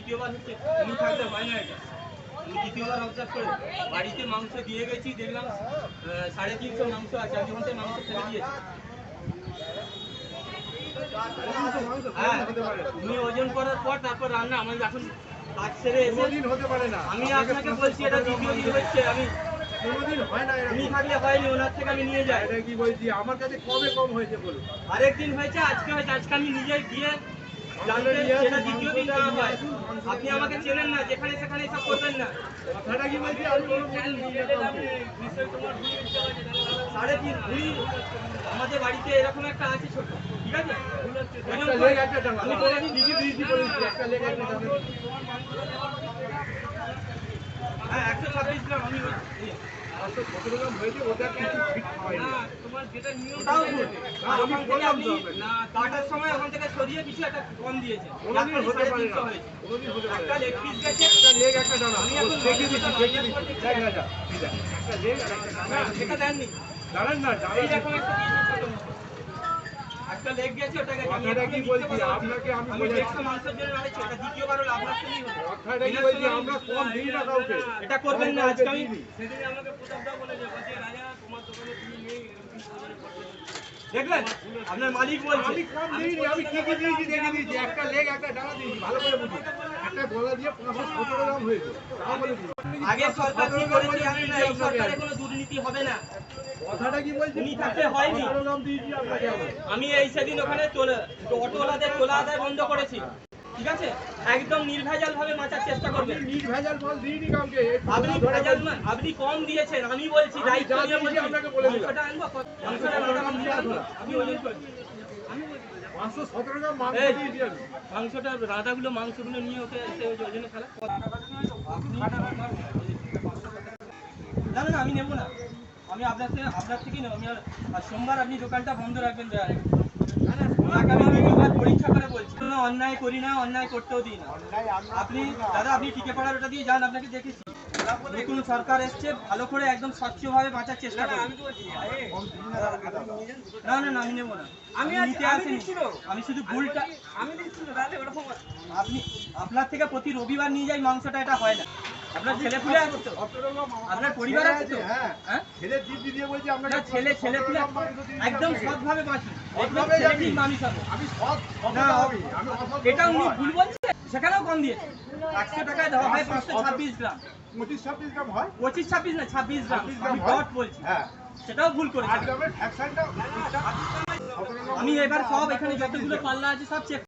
দ্বিতীয়বার হচ্ছে উনি থাকলে হয় না এটা। আমি দ্বিতীয়বার অবজার্ভ করে বাড়িতে মাংস দিয়ে গেছি, দেখলাম 350 মাংস আছে, আমি ওখান থেকে মাংস ফেলে দিয়েছি। হ্যাঁ, উনি ওজন করার পর তারপর রান্না আমার এখন কাজ সেরে এসে হতে পারে না। আমি আপনাকে বলছি এটা দ্বিতীয় দিন হচ্ছে। আমি কোনোদিন হয় না, উনি থাকলে হয়নি, ওনার থেকে আমি নিয়ে যাই। এটা কি বলছি, আমার কাছে কবে কম হয়েছে বলুন। আরেকদিন হয়েছে, আজকে হয়েছে, আজকে আমি নিজে গিয়ে জানতে সেটা দ্বিতীয় দিন না হয়। আপনি আমাকে চেনেন না, যেখানে সেখানে সব করবেন না। কথাটা কি বলছি, আমি কোনো সাড়ে 3 ভুঁড়ি আমাদের বাড়িতে এরকম একটা আছে ছোট, ঠিক আছে? একটা লেগ একটা টাকা আমি কোনোদিন দিদি দিদি বলেছি, একটা লেগ একটা টাকা। হ্যাঁ, 126 গ্রাম আমি 17 গ্রাম হয়েছে, ওটা কিছু ঠিক হয়নি। না, তোমার যেটা নিয়ম তাও ভুল। আর ওখান থেকে আপনি না কাটার সময় ওখান থেকে সরিয়ে কিছু একটা কম দিয়েছেন। কোনোদিন হতে পারে না, হয়েছে। কোনোদিন হতে পারে একটা না। লেগ পিস গেছে, একটা লেগ একটা টাকা আমি এখন দেখিয়ে দিচ্ছি, দেখিয়ে দিচ্ছি। দেখ রাজা, ঠিক আছে, একটা লেগ আর একটা টাকা। না সেটা দেননি। দাঁড়ান না, এই দাঁড়ান। রকম একটা দিয়েছেন ছোট মতো। একটা লেগ গেছে, ওটা গেছে। আমি কথাটা এখনো কি মিথ্যে বলছি, কথা বলছি। আপনাকে আমি আমি বোঝাচ্ছি। 150 মাংসের জন্য লড়াইছি, এটা দ্বিতীয়বার হলো, আপনার সঙ্গেই হলো। কথাটা কি বলছি, আমরা কম দিই না কাউকে। এটা করবেন না, আজকে আমি সেদিন আমাকে প্রতাপদা বলে যে রাজা তোমার দোকানে তুমি নেই, এরকম করে করতে দেখলেন আপনার মালিক বলছে। আমি কম দিইনি, আমি কি কি দিয়েছি দেখে দিয়েছি। একটা লেগ একটা ডানা দিয়েছি, ভালো করে বুঝি। একটা গলা দিয়ে 517 গ্রাম হয়েছে, তাও বলে দিই। আগের সরকার কি করেছে জানেন না, এই সরকারে কোনো দুর্নীতি হবে না। কথাটা কি বলছি, উনি থাকতে হয়নি। 17 গ্রাম দিয়েছি আপনাকে আমি। আমি এই সেদিন ওখানে অটোওয়ালাদের তোলা আদায় বন্ধ করেছি, ঠিক আছে? একদম নির্ভেজাল ভাবে মাচার চেষ্টা করবেন। নির্ভেজাল মাল দিইনি কাউকে। আপনি ভেজাল না, আপনি কম দিয়েছেন, আমি বলছি আমি দায়িত্ব যা নিয়ে দিয়েছি বলছি। আপনাকে বলে দিলাম। মাংসটা আনবো, মাংসটা মোটামুটি দিয়ে আনবো, আমি ওজন করছি। 517 গ্রাম মাংস এই, দিয়েছি আমি। মাংসটা রাধাগুলো মাংসগুলো নিয়ে ওকে এসে ওই যে ওজনে ফেলা। না না না, আমি নেবো না, আমি আপনার থেকেই নেবো। আমি আর সোমবার আপনি দোকানটা বন্ধ রাখবেন দয়া করে। ওনাকে আমি দুবার পরীক্ষা করে বলছি, কোনো অন্যায় করি না, অন্যায় করতেও দিই না। আপনি দাদা, আপনি টিকে পড়ার ওটা দিয়ে যান, আপনাকে দেখেছি। নতুন সরকার এসছে, ভালো করে একদম স্বচ্ছভাবে বাঁচার চেষ্টা করুন। না না না, আমি নেবো না, আমি নিতে আসিনি। আমি শুধু ভুলটা আমি দিচ্ছি না তাহলে ওরকম আপনি আপনার থেকে প্রতি রবিবার নিয়ে যাই মাংসটা, এটা হয় না। আপনার ছেলে পুলে আছে তো, 17 গ্রাম আপনার পরিবার আছে তো? হ্যাঁ, হ্যাঁ, ছেলে দিদি দিয়ে বলছি আপনাকে। না ছেলে পুলে 17 গ্রাম মাংস দিয়েছি একদম আপনাকে। সৎভাবে বাঁচুন, সৎভাবে ছেলে যাবি। ঠিক মানুষ হবে। আমি সৎ না, হবি, আমি অসৎ এটা উনি নয়। ভুল বলছে, সেখানেও কম দিয়েছে। 100 টাকায় দেওয়া হয় 526 গ্রাম। 25-26 গ্রাম হয়। 25-26 না, 26 গ্রাম। 26 গ্রাম আমি হয়। ডট বলছি, হ্যাঁ, সেটাও ভুল 8 করেছে। গ্রামের ফ্র্যাকশনটা 17 গ্রাম আমি এবার সব এখানে যতগুলো পাল্লা আছে সব চেক